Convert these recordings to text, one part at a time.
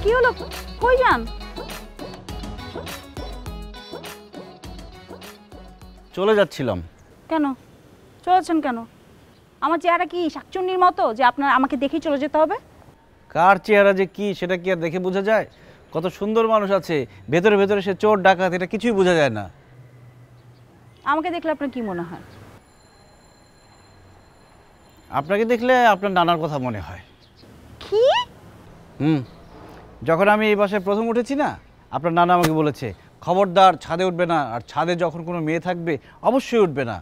কি হলো, কই যান? চলে যাচ্ছিলাম। কেন চলেছেন কেন? আমার চেহারা কি শাকচুন্নির মতো যে আপনার আমাকে দেখেই চলে যেতে হবে? কার চেহারা যে কি সেটা কি আর দেখে বোঝা যায়? কত সুন্দর মানুষ আছে, ভেতরে ভেতরে সে চোর ডাকাত, এটা কিছুই বোঝা যায় না। আমাকে দেখলে আপনার কি মনে হয়? আপনাকে দেখলে আপনার নানার কথা মনে হয়। কি? যখন আমি এই বাসায় প্রথম উঠেছি না, আপনার নানা আমাকে বলেছে খবরদার ছাদে উঠবে না, আর ছাদে যখন কোনো মেয়ে থাকবে অবশ্যই উঠবে না,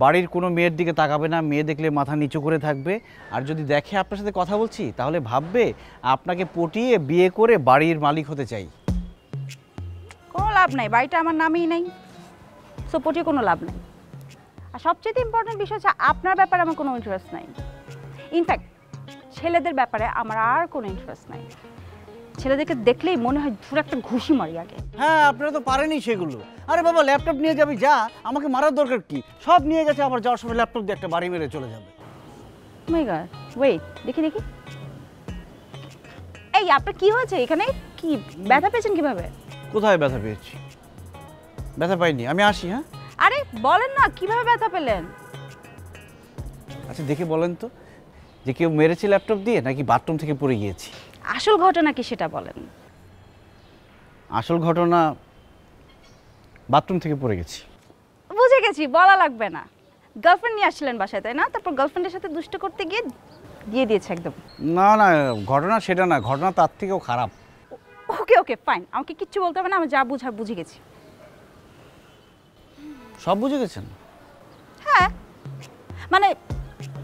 বাড়ির কোনো মেয়ের দিকে তাকাবে না, মেয়ে দেখলে মাথা নিচু করে থাকবে, আর যদি দেখে আপনার সাথে কথা বলছি তাহলে ভাববে আপনাকে পটিয়ে বিয়ে করে বাড়ির মালিক হতে চাই। কোনো লাভ নাই, বাড়িটা আমার নামেই নাই, সো পটিয়ে কোনো লাভ নাই। আর সবচেয়ে ইম্পর্টেন্ট বিষয় হচ্ছে আপনার ব্যাপারে আমার কোনো ইন্টারেস্ট নাই। ইনফ্যাক্ট ছেলেদের ব্যাপারে আমার আর কোনো ইন্টারেস্ট নাই। ছেলেদেরকে দেখলেই মনে হয় ধরে একটা ঘুষি মারি আগে। হ্যাঁ, আপনারা তো পারেনি সেগুলো। আরে বাবা, ল্যাপটপ নিয়ে যাবি যা, আমাকে মারার দরকার কি? সব নিয়ে গেছে, আবার যাওয়ার সময় ল্যাপটপ দিয়ে একটা বাড়ি মেরে চলে যাবে। মাই গড, ওয়েট, দেখি দেখি। এই আপনার কি হয়েছে? এখানে কি ব্যথা পেয়েছেন কিভাবে? কোথায় ব্যথা পেয়েছি? ব্যথা পাইনি, আমি আসি। হ্যাঁ, আরে বলেন না কিভাবে ব্যথা পেলেন? আচ্ছা দেখে বলেন তো, যে কেউ মেরেছে ল্যাপটপ দিয়ে নাকি বাথরুম থেকে পড়ে গিয়েছি? আসল ঘটনা কি সেটা বলেন। আসল ঘটনা, বাথরুম থেকে পড়ে গেছি। বুঝে গেছি, বলা লাগবে না। গার্লফ্রেন্ড নিয়ে আসছিলেন বাসায়, তাই না? তারপর গার্লফ্রেন্ডের সাথে দুষ্ট করতে গিয়ে দিয়ে দিয়েছে একদম। না না, ঘটনা সেটা না, ঘটনা তার থেকেও খারাপ। ওকে ওকে ফাইন, আমাকে কিচ্ছু বলতে হবে না, আমি যা বুঝার বুঝে গেছি। সব বুঝে গেছেন? হ্যাঁ, মানে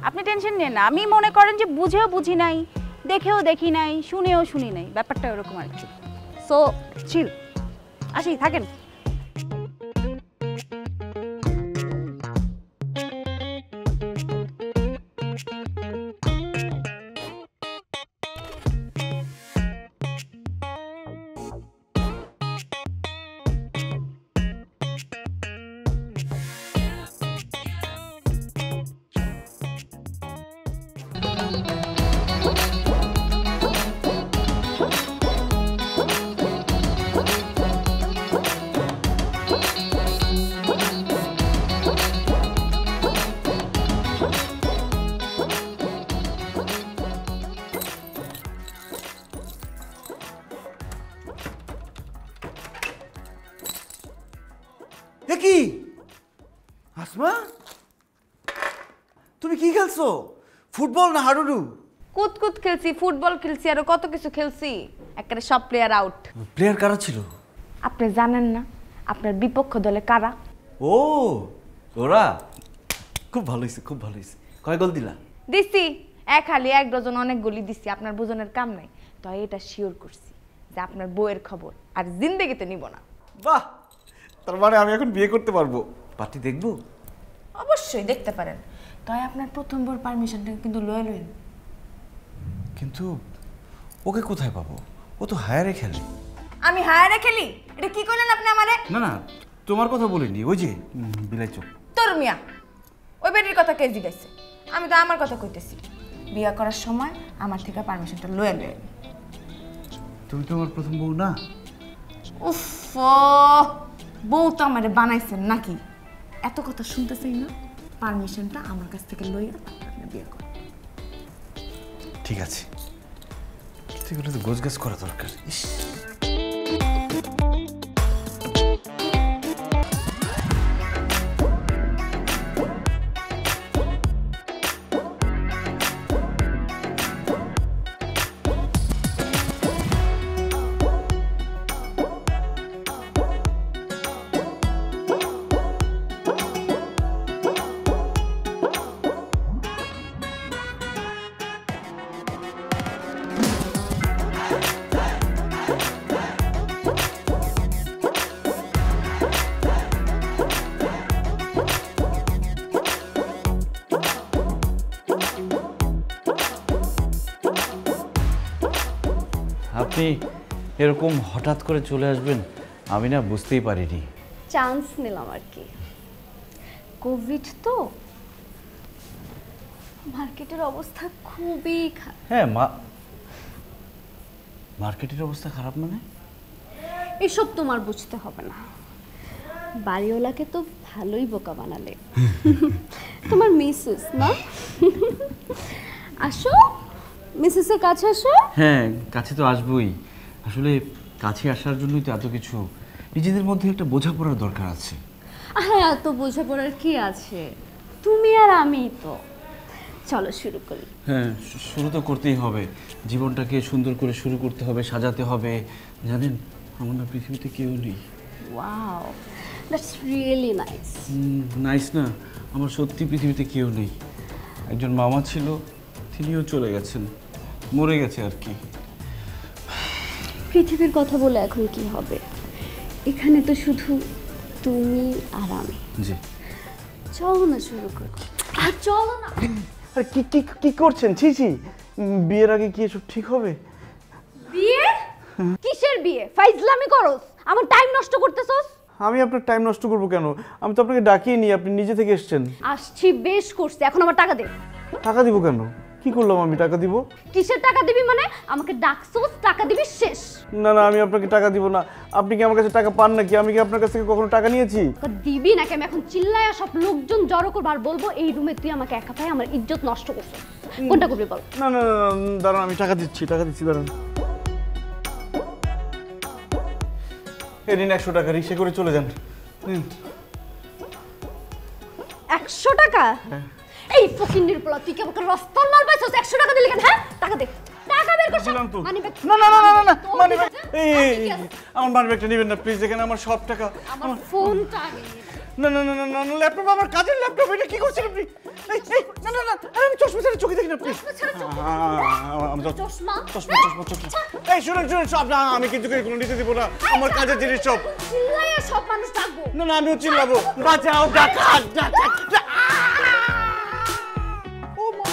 আপনি টেনশন নিন না, আমি মনে করেন যে বুঝেও বুঝি নাই, দেখেও দেখি নাই, শুনেও শুনি নাই, ব্যাপারটা এরকম আর কি। সো চিল, আসি, থাকেন। কি আসমা, তুমি কি খেলছো? ফুটবল না হাডুডু? কুতকুত খেলছি, ফুটবল খেলছি, আরো কত কিছু খেলছি। একেবারে সব প্লেয়ার আউট। প্লেয়ার কারা ছিল? আপনি জানেন না আপনার বিপক্ষ দলে কারা? ও ওরা, খুব ভালো হয়েছে, খুব ভালো হয়েছে। কয় গোল দিলা? দিছি এক হালি, এক ডজন, অনেক গলি দিছি। আপনার বুঝনের কাম নাই। তাই এটা শিওর করছি যে আপনার বউয়ের খবর আর জিন্দেগিতে নিব না। বাহ, তার মানে আমি এখন বিয়ে করতে পারবো। পার্টি দেখবো? অবশ্যই দেখতে পারেন। তাই আপনার প্রথম বউর পারমিশনটা কিন্তু লয়ে লইন। কিন্তু ওকে কোথায় পাবো? ও তো হায়ারে খেলে। আমি হায়ারে খেলি? এটা কি কইলেন আপনি আমারে? না না, তোমার কথা বলিনি, ওই যে বিলাই চোখ। তোর মিয়া, ওই বেটির কথা কে জিজ্ঞাসা? আমি তো আমার কথা কইতেছি। বিয়ে করার সময় আমার থেকে পারমিশনটা লয়ে লইন। তুমি তো আমার প্রথম বউ না? উফ, বউ তো আমারে বানাইছেন নাকি? এত কথা শুনতে চাই না, পারমিশনটা আমার কাছ থেকে লইয়া তারপর বিয়ে কর। ঠিক আছে, এগুলো তো গোছগাছ করা দরকার। ইস, আপনি এরকম হঠাৎ করে চলে আসবেন আমি না বুঝতেই পারিনি। চান্স নিলাম আর কি। কোভিড তো মার্কেটের অবস্থা খুবই খারাপ। হ্যাঁ মার্কেটের অবস্থা খারাপ মানে? এসব তোমার বুঝতে হবে না, বাড়িওয়ালাকে তো ভালোই বোকা বানালে। তোমার মিসেস না? আসো, মিসেসের কাছে আসো। হ্যাঁ, কাছে তো আসবোই। আসলে কাছে আসার জন্যই তো এত কিছু। নিজেদের মধ্যে একটা বোঝাপড়ার দরকার আছে। হ্যাঁ, এত বোঝাপড়ার কি আছে, তুমি আর আমি তো। চলো শুরু করি। হ্যাঁ, শুরু তো করতেই হবে। জীবনটাকে সুন্দর করে শুরু করতে হবে, সাজাতে হবে। জানেন, আমার না পৃথিবীতে কেউ নেই। Wow, that's really nice. Nice না? আমার সত্যি পৃথিবীতে কেউ নেই। একজন মামা ছিল, তিনিও চলে গেছেন, মরে গেছে আর কি। পৃথিবীর কথা বলে এখন কি হবে, এখানে তো শুধু তুমি আর আমি। জি। চলো না শুরু করি। আর চলো না। আর কি কি কি করছেন? ছি ছি, বিয়ের আগে কি এসব ঠিক হবে? বিয়ে? কিসের বিয়ে? ফাইজলামি করোস, আমার টাইম নষ্ট করতেছস। আমি আপনার টাইম নষ্ট করবো কেন? আমি তো আপনাকে ডাকিয়ে নি, আপনি নিজে থেকে এসেছেন। আসছি, বেশ করছি, এখন আমার টাকা দে। টাকা দিব কেন? কি করলাম আমি টাকা দিব? কিসের টাকা দিবি মানে? আমাকে ডাকছস, টাকা দিবি, শেষ। না না, আমি আপনাকে টাকা দিব না। আপনি কি আমার কাছে টাকা পান নাকি? আমি কি আপনার কাছ থেকে কখনো টাকা নিয়েছি? টাকা দিবি নাকি আমি এখন চিল্লায়া সব লোকজন জড়ো করব আর বলবো এই রুমে তুই আমাকে একা পাই আমার ইজ্জত নষ্ট করছিস? কোনটা করবি বল? না না না, দাঁড়ান, আমি টাকা দিচ্ছি দাঁড়ান। এই নিন 100 টাকা, রিক্সা করে চলে যান। 100 টাকা? এই ফকিন্নির পোলা, তুই কি আমাকে রাস্তার মাল পাইছস? 100 টাকা দিলি কেন? হ্যাঁ, টাকা দে, টাকা বের কর। দিলাম তো। মানিব্যাগ। না না না না না, তোর মানিব্যাগ। কাছে? এই কি আছে? আমার মানিব্যাগটা নেবেন না প্লিজ, এখানে আমার সব টাকা। আমার ফোনটা আগে। না না না না না, ল্যাপটপ আমার কাজের ল্যাপটপ, এটা কি করছেন আপনি? এই না না না, আরে আমি চশমা ছাড়া চোখে দেখি না প্লিজ। চশমা? চশমা। এই শুনুন সব না, আমি কিন্তু কোনো নিতে দিব না, আমার কাজের জিনিস সব। চিল্লায়া সব মানুষ ডাকবো। না না, আমিও চিল্লাবো, বাঁচাও, ডাকাত ডাকাত। ও মা।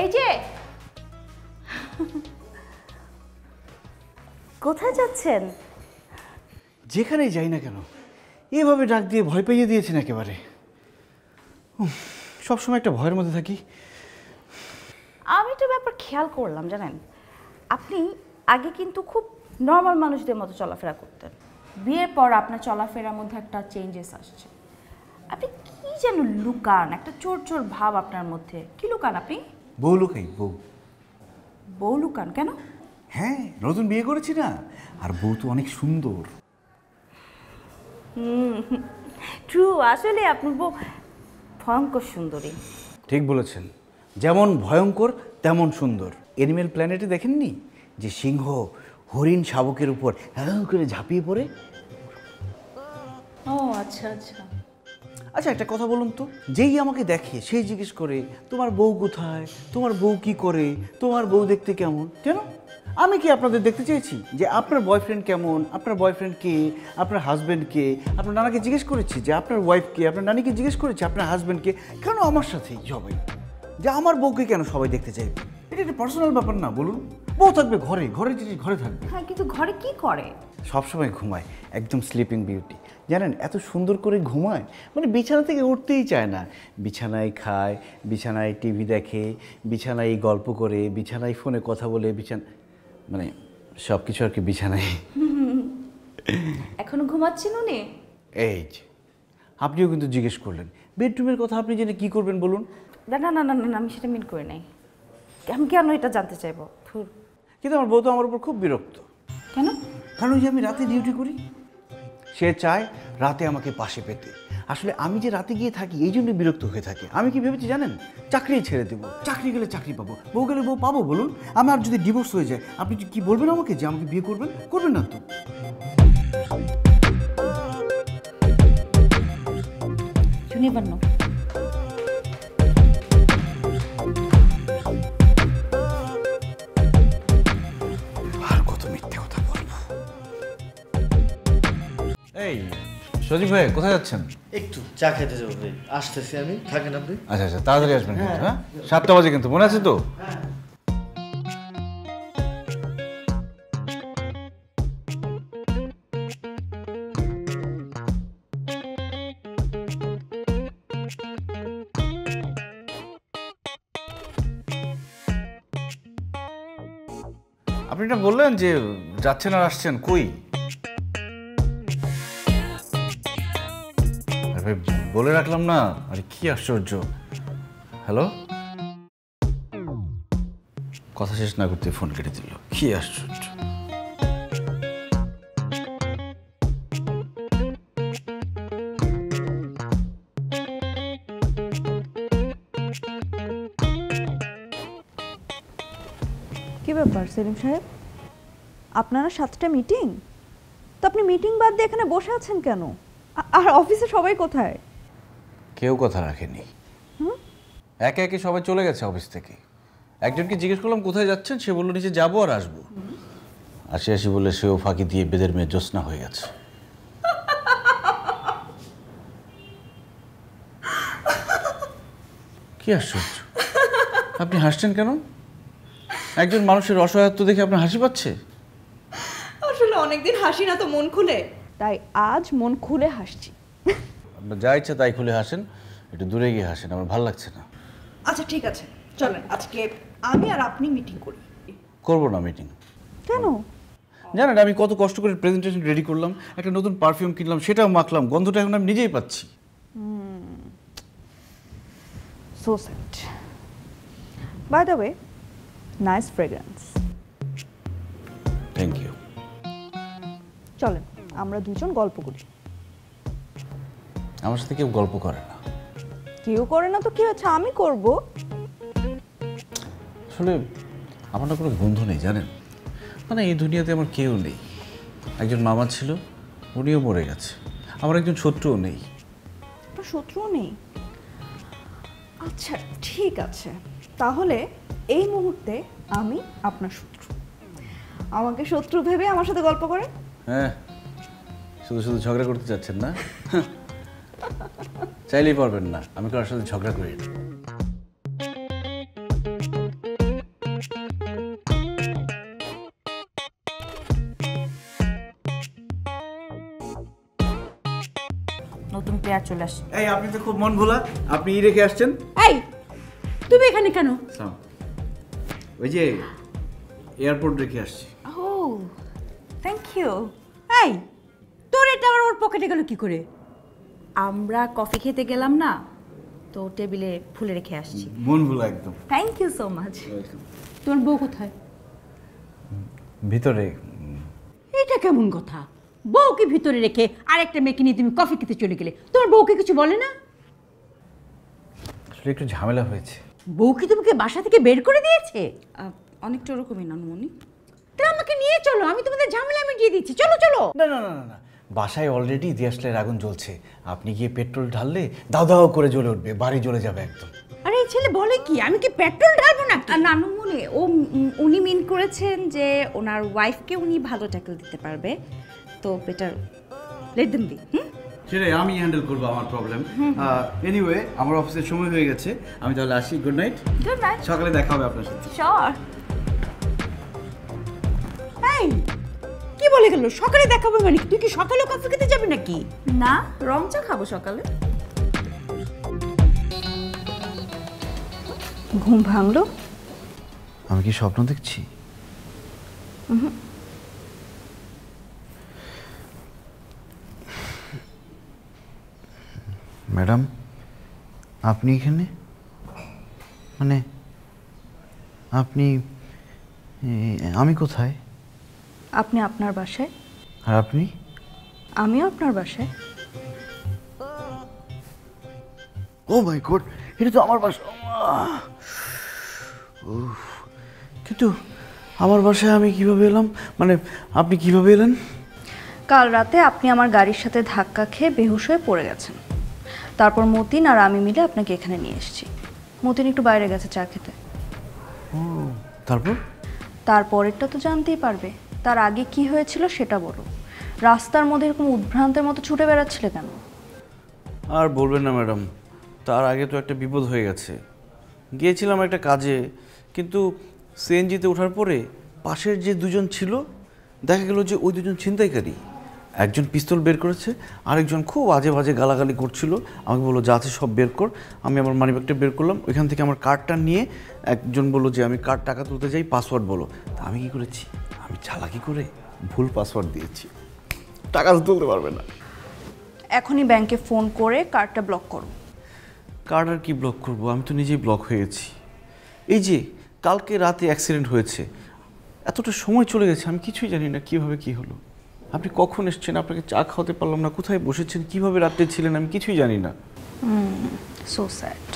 এই যে, কোথায় যাচ্ছেন? যেখানেই যাই না কেন এভাবে ডাক দিয়ে ভয় পাইয়ে দিয়েছেন একেবারে। সবসময় একটা ভয়ের মধ্যে থাকি। আমি তো ব্যাপার খেয়াল করলাম, জানেন, আপনি আগে কিন্তু খুব নর্মাল মানুষদের মতো চলাফেরা করতেন। বিয়ের পর আপনার চলাফেরার মধ্যে একটা চেঞ্জেস আসছে। আপনি কি যেন লুকান, একটা চোর চোর ভাব আপনার মধ্যে। কি লুকান আপনি? বউ লুকাই, বউ। বউ লুকান কেন? হ্যাঁ, নতুন বিয়ে করেছি না, আর বউ তো অনেক সুন্দর। ট্রু, আসলে আপনার বউ ভয়ঙ্কর সুন্দরী। ঠিক বলেছেন, যেমন ভয়ঙ্কর তেমন সুন্দর। এনিম্যাল প্ল্যানেটে দেখেননি যে সিংহ হরিণ শাবকের উপর করে ঝাঁপিয়ে পড়ে? ও আচ্ছা আচ্ছা। আচ্ছা, একটা কথা বলুন তো, যেই আমাকে দেখে সেই জিজ্ঞেস করে তোমার বউ কোথায়, তোমার বউ কি করে, তোমার বউ দেখতে কেমন? কেন? আমি কি আপনাদের দেখতে চেয়েছি যে আপনার বয়ফ্রেন্ড কেমন, আপনার বয়ফ্রেন্ড কে, আপনার হাজব্যান্ড কে? আপনার নানাকে জিজ্ঞেস করেছি যে আপনার ওয়াইফ কে, আপনার নানিকে জিজ্ঞেস করেছি আপনার হাজব্যান্ডকে? কেন আমার সাথেই সবাই? যে আমার বউকে কেন সবাই দেখতে চাইবে? এটা একটা পার্সোনাল ব্যাপার না? বলুন, বউ থাকবে ঘরে, ঘরের জিনিস ঘরে থাকবে। হ্যাঁ, কিন্তু ঘরে কি করে? সবসময় ঘুমায়, একদম স্লিপিং বিউটি। জানেন, এত সুন্দর করে ঘুমায়, মানে বিছানা থেকে উঠতেই চায় না। বিছানায় খায়, বিছানায় টিভি দেখে, বিছানায় গল্প করে, বিছানায় ফোনে কথা বলে, মানে সব কিছু আর কি বিছানায়। এখনো ঘুমাচ্ছেন উনি? এই যে, আপনিও কিন্তু জিজ্ঞেস করলেন বেডরুমের কথা, আপনি জেনে কি করবেন বলুন? না না না না না, আমি সেটা মিন করে নাই। আমি কেন এটা জানতে চাইবো? ধুর। কিন্তু আমার বউ তো আমার উপর খুব বিরক্ত। কেন? কারণ ওই যে আমি রাতে ডিউটি করি, সে চায় রাতে আমাকে পাশে পেতে। আসলে আমি যে রাতে গিয়ে থাকি এই জন্য বিরক্ত হয়ে থাকে। আমি কি ভেবেছি জানেন, চাকরি ছেড়ে দেবো, চাকরি গেলে চাকরি পাবো, বউ গেলে বউ পাবো বলুন। আমার যদি ডিভোর্স হয়ে যায় আপনি কি বলবেন আমাকে যে আমাকে বিয়ে করবেন? করবেন না তো? You never know. আর কত মিথ্যে কথা বলবো। এই সজীব ভাই কোথায় যাচ্ছেন? একটু চা খেতে যাবো ভাই, আসতেছি আমি, থাকেন আপনি। আচ্ছা আচ্ছা, তাড়াতাড়ি আসবেন কিন্তু, হ্যাঁ 7টা বাজে কিন্তু, মনে আছে তো? আপনি না বললেন যে যাচ্ছেন আর আসছেন, কই? আরে ভাই বলে রাখলাম না। আরে কি আশ্চর্য। হ্যালো, কথা শেষ না করতে ফোন কেটে দিল, কি আশ্চর্য। কি ব্যাপার সেলিম সাহেব, আপনারা 7টা মিটিং? তো আপনি মিটিং বাদ দিয়ে এখানে বসে আছেন কেন? আর অফিসে সবাই কোথায়? কেউ কথা রাখেনি, একে একে সবাই চলে গেছে অফিস থেকে। একজনকে জিজ্ঞেস করলাম কোথায় যাচ্ছেন, সে বললো নিচে যাবো আর আসবো। আসি আসি বলে সেও ফাঁকি দিয়ে বেদের মেয়ে জ্যোৎস্না হয়ে গেছে। কি আশ্চর্য, আপনি হাসছেন কেন? একজন মানুষের অসহায়ত্ব দেখে আপনার হাসি পাচ্ছে? আসলে অনেকদিন হাসি না তো মন খুলে, তাই আজ মন খুলে হাসছি। আপনার যা ইচ্ছা তাই খুলে হাসেন, একটু দূরে গিয়ে হাসেন, আমার ভালো লাগছে না। আচ্ছা ঠিক আছে, চলেন আজকে আমি আর আপনি মিটিং করি। করবো না মিটিং। কেন? জানেন আমি কত কষ্ট করে প্রেজেন্টেশন রেডি করলাম, একটা নতুন পারফিউম কিনলাম, সেটাও মাখলাম, গন্ধটা এখন আমি নিজেই পাচ্ছি। So sad. By the way, nice fragrance. Thank you. চলেন আমরা দুজন গল্প করি। আমার সাথে কেউ গল্প করে না। কেউ করে না তো কি হচ্ছে, আমি করব। আসলে আমার না কোনো বন্ধু নেই জানেন, মানে এই দুনিয়াতে আমার কেউ নেই। একজন মামা ছিল, উনিও মরে গেছে। আমার একজন শত্রুও নেই। আপনার শত্রুও নেই? আচ্ছা ঠিক আছে, তাহলে এই মুহূর্তে আমি আপনার শত্রু। আমাকে শত্রু ভেবে আমার সাথে গল্প করেন। হ্যাঁ, শুধু শুধু ঝগড়া করতে চাচ্ছেন না? চাইলেই পারবেন না, আমি কারোর সাথে ঝগড়া করি না। নতুন প্লেয়ার চলে আসছে। এই আপনি তো খুব মন ভোলা, আপনি রেখে আসছেন। এই তুমি এখানে কেন? ওই যে এয়ারপোর্ট রেখে আসছি। ও থ্যাংক ইউ। এই তোর এটা আবার ওর পকেটে গেল কি করে? আমরা কফি খেতে গেলাম না তো, টেবিলে ফুলে রেখে আসছি। মন ভোলা একদম। Thank you so much. তোমার বউ কোথায়? ভিতরে। এটা কেমন কথা? বউকে ভিতরে রেখে আরেকটা মেয়েকে নিয়ে তুমি কফি খেতে চলে গেলে, তোমার বউকে কিছু বলে না? আসলে একটু ঝামেলা হয়েছে। বউ কি তোমাকে বাসা থেকে বের করে দিয়েছে? অনেকটা ওরকমই নানুমণি। তাহলে আমাকে নিয়ে চলো, আমি তোমাদের ঝামেলা মিটিয়ে দিচ্ছি। চলো চলো। না না না না না, বাসায় অলরেডি দিয়াশলের আগুন জ্বলছে। আপনি গিয়ে পেট্রোল ঢাললে দাও দাও করে জ্বলে উঠবে, বাড়ি জ্বলে যাবে একদম। আরে এই ছেলে বলে কি, আমি কি পেট্রোল ঢালবো না? নানুমণি উনি মিন করেছেন যে ওনার ওয়াইফকে উনি ভালো ট্যাকল দিতে পারবে, তো বেটার লেট দেম বি। সেটাই আমি হ্যান্ডেল করবো, আমার প্রবলেম। এনিওয়ে আমার অফিসের সময় হয়ে গেছে, আমি তাহলে আসি। Good night. Good night. সকালে দেখা হবে আপনার সাথে। শিওর। এই কি বলে গেল সকালে দেখাবো মানে? তুই কি সকালে কফি খেতে যাবি নাকি? না, রং চা খাবো সকালে। ঘুম ভাঙলো? আমি কি স্বপ্ন দেখছি? ম্যাডাম আপনি এখানে, মানে আপনি, আমি কোথায়? আপনি আপনার বাসায়, আর আপনি? আমিও আপনার বাসায়। ও মাই গড, এটা তো আমার বাসা। কিন্তু আমার বাসায় আমি কিভাবে এলাম, মানে আপনি কিভাবে এলেন? কাল রাতে আপনি আমার গাড়ির সাথে ধাক্কা খেয়ে বেহুশ হয়ে পড়ে গেছেন। তারপর মতিন আর আমি মিলে আপনাকে এখানে নিয়ে এসেছি। মতিন একটু বাইরে গেছে চা খেতে। তারপর? তারপরেরটা তো জানতেই পারবে। তার আগে কি হয়েছিল সেটা বলো। রাস্তার মধ্যে এরকম উদ্ভ্রান্তের মতো ছুটে বেড়াচ্ছিলে কেন? আর বলবেন না ম্যাডাম, তার আগে তো একটা বিপদ হয়ে গেছে। গিয়েছিলাম একটা কাজে, কিন্তু সিএনজিতে ওঠার পরে পাশের যে দুজন ছিল, দেখা গেল যে ওই দুজন ছিনতাইকারী। একজন পিস্তল বের করেছে, আরেকজন খুব আজে বাজে গালাগালি করছিল। আমাকে বললো যা আছে সব বের কর। আমি আমার মানিব্যাগটা বের করলাম, ওইখান থেকে আমার কার্ডটা নিয়ে একজন বললো যে আমি কার্ড টাকা তুলতে যাই, পাসওয়ার্ড বলো। তা আমি কী করেছি, আমি চালাকি করে ভুল পাসওয়ার্ড দিয়েছি, টাকা তো তুলতে পারবে না। এখনই ব্যাংকে ফোন করে কার্ডটা ব্লক করো। কার্ড আর কি ব্লক করবো, আমি তো নিজেই ব্লক হয়ে গেছি। এই যে কালকে রাতে অ্যাক্সিডেন্ট হয়েছে, এতটা সময় চলে গেছে, আমি কিছুই জানি না কীভাবে কী হলো। আপনি কখন এসছেন, আপনাকে চা খাওয়াতে পারলাম না, কোথায় বসেছেন, কীভাবে রাত্রে ছিলেন, আমি কিছুই জানি না। So sad.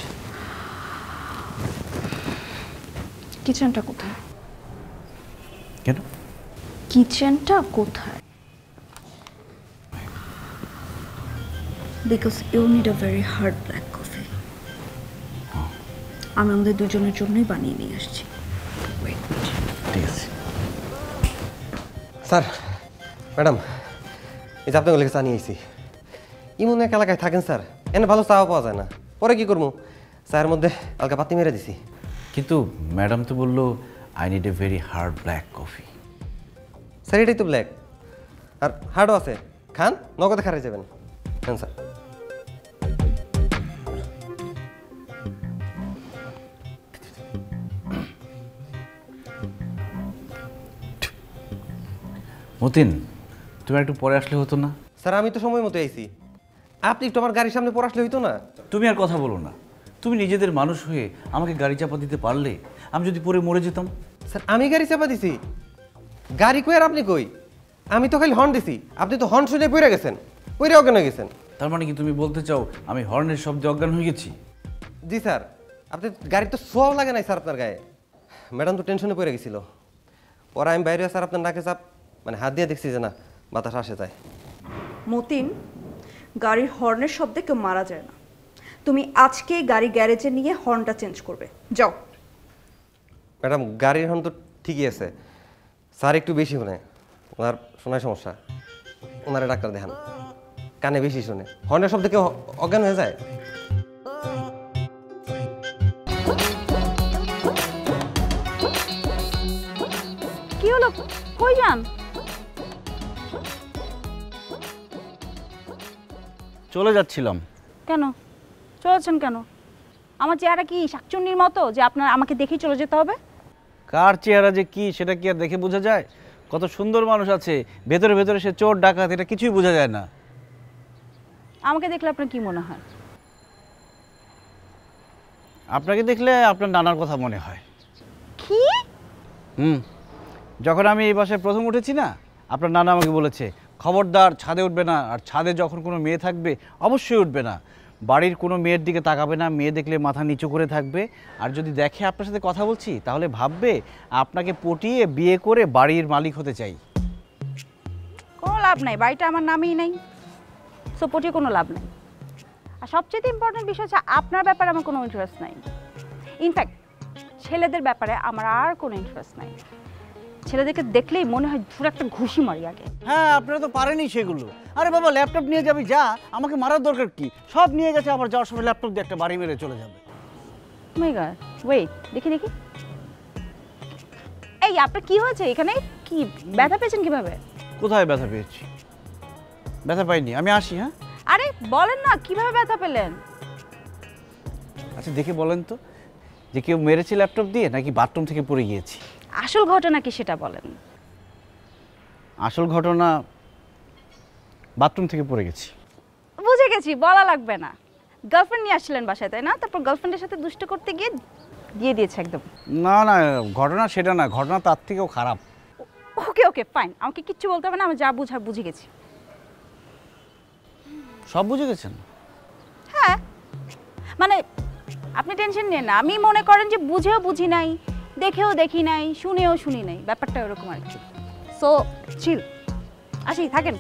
কিচেনটা কোথায়? কেন? কিচেনটা কোথায়? Because you need a very hard black coffee. আমি আমাদের দুজনের জন্যই বানিয়ে নিয়ে আসছি। ঠিক আছে স্যার, ম্যাডাম, এই যে আপনাকে লিখে চা নিয়ে আইছি। ইমন এক এলাকায় থাকেন স্যার, এনে ভালো চাও পাওয়া যায় না। পরে কি করবো, চায়ের মধ্যে হালকা পাতি মেরে দিছি। কিন্তু ম্যাডাম তো বললো I need a very hard black coffee. Sir এটাই তো ব্ল্যাক, আর হার্ডও আছে। খান, নগদে খারে যাবেন। হ্যাঁ স্যার। মতিন, তুমি একটু পরে আসলে হতো না? স্যার আমি তো সময় মতো আইছি, আপনি একটু আমার গাড়ির সামনে পরে আসলে হইতো না? তুমি আর কথা বলো না। তুমি নিজেদের মানুষ হয়ে আমাকে গাড়ি চাপা দিতে পারলে, আমি যদি পরে মরে যেতাম। স্যার আমি গাড়ি চাপা দিছি? গাড়ি কই আর আপনি কই? আমি তো খালি হর্ন দিছি, আপনি তো হর্ন শুনে পড়ে গেছেন, পড়ে অজ্ঞান হয়ে গেছেন। তার মানে কি তুমি বলতে চাও আমি হর্নের শব্দে অজ্ঞান হয়ে গেছি? জি স্যার, আপনি গাড়ির তো সোয়াও লাগে নাই স্যার আপনার গায়ে। ম্যাডাম তো টেনশনে পড়ে গেছিল। পরে আমি বাইরে স্যার আপনার নাকে চাপ মানে হাত দিয়ে দেখছি যে না বাতাস আসে যায়। মতিন, গাড়ির হর্নের শব্দে কেউ মারা যায় না। তুমি আজকেই গাড়ি গ্যারেজে নিয়ে হর্নটা চেঞ্জ করবে, যাও। ম্যাডাম গাড়ির হর্ন তো ঠিকই আছে, স্যার একটু বেশি শোনে, ওনার শোনায় সমস্যা। ওনারে ডাক্তার দেখান, কানে বেশি শোনে। হর্নের শব্দে কেউ অজ্ঞান হয়ে যায়? কি হলো, কই যান? চলে যাচ্ছিলাম। কেন চলেছেন কেন? আমার চেহারা কি শাকচুন্নির মতো যে আপনার আমাকে দেখেই চলে যেতে হবে? কার চেহারা যে কি সেটা কি আর দেখে বোঝা যায়? কত সুন্দর মানুষ আছে, ভেতরে ভেতরে সে চোর ডাকাত, এটা কিছুই বোঝা যায় না। আমাকে দেখলে আপনার কি মনে হয়? আপনাকে দেখলে আপনার নানার কথা মনে হয়। কি? যখন আমি এই বাসায় প্রথম উঠেছি না, আপনার নানা আমাকে বলেছে খবরদার ছাদে উঠবে না, আর ছাদে যখন কোনো মেয়ে থাকবে অবশ্যই উঠবে না। বাড়ির কোনো মেয়ের দিকে তাকাবে না, মেয়ে দেখলে মাথা নিচু করে থাকবে। আর যদি দেখে আপনার সাথে কথা বলছি তাহলে ভাববে আপনাকে পটিয়ে বিয়ে করে বাড়ির মালিক হতে চাই। কোনো লাভ নাই, বাড়িটা আমার নামেই নেই, সো পটিয়ে কোনো লাভ নেই। আর সবচেয়ে ইম্পর্টেন্ট বিষয় হচ্ছে আপনার ব্যাপারে আমার কোনো ইন্টারেস্ট নাই। ইনফ্যাক্ট ছেলেদের ব্যাপারে আমার আর কোনো ইন্টারেস্ট নাই। ছেলেদেরকে দেখলেই মনে হয় পুরো একটা ঘুষি মারি আগে। হ্যাঁ, আপনারা তো পারেনি সেগুলো। আরে বাবা, ল্যাপটপ নিয়ে যাবি যা, আমাকে মারার দরকার কি? সব নিয়ে গেছে, আবার যাওয়ার সময় ল্যাপটপ দিয়ে একটা বাড়ি মেরে চলে যাবে। মাই গড, ওয়েট, দেখি দেখি। এই আপনার কি হয়েছে? এখানে কি ব্যথা পেয়েছেন কিভাবে? কোথায় ব্যথা পেয়েছি? ব্যথা পাইনি, আমি আসি। হ্যাঁ, আরে বলেন না কিভাবে ব্যথা পেলেন? আচ্ছা দেখে বলেন তো, যে কেউ মেরেছে ল্যাপটপ দিয়ে নাকি বাথরুম থেকে পড়ে গিয়েছি? আসল ঘটনা কি সেটা বলেন। আসল ঘটনা বাথরুম থেকে পড়ে গেছি। বুঝে গেছি, বলা লাগবে না। গার্লফ্রেন্ড নিয়ে আসছিলেন বাসায়, তাই না? তারপর গার্লফ্রেন্ডের সাথে দুষ্ট করতে গিয়ে দিয়ে দিয়েছে একদম। না না, ঘটনা সেটা না, ঘটনা তার থেকেও খারাপ। ওকে ওকে ফাইন, আমাকে কিচ্ছু বলতে হবে না, আমি যা বুঝার বুঝে গেছি। সব বুঝে গেছেন? হ্যাঁ, মানে আপনি টেনশন নেন না, আমি মনে করেন যে বুঝেও বুঝি নাই, দেখেও দেখি নাই, শুনেও শুনি নাই, ব্যাপারটা ওরকম আর কি। সো চিল, আসি, থাকেন।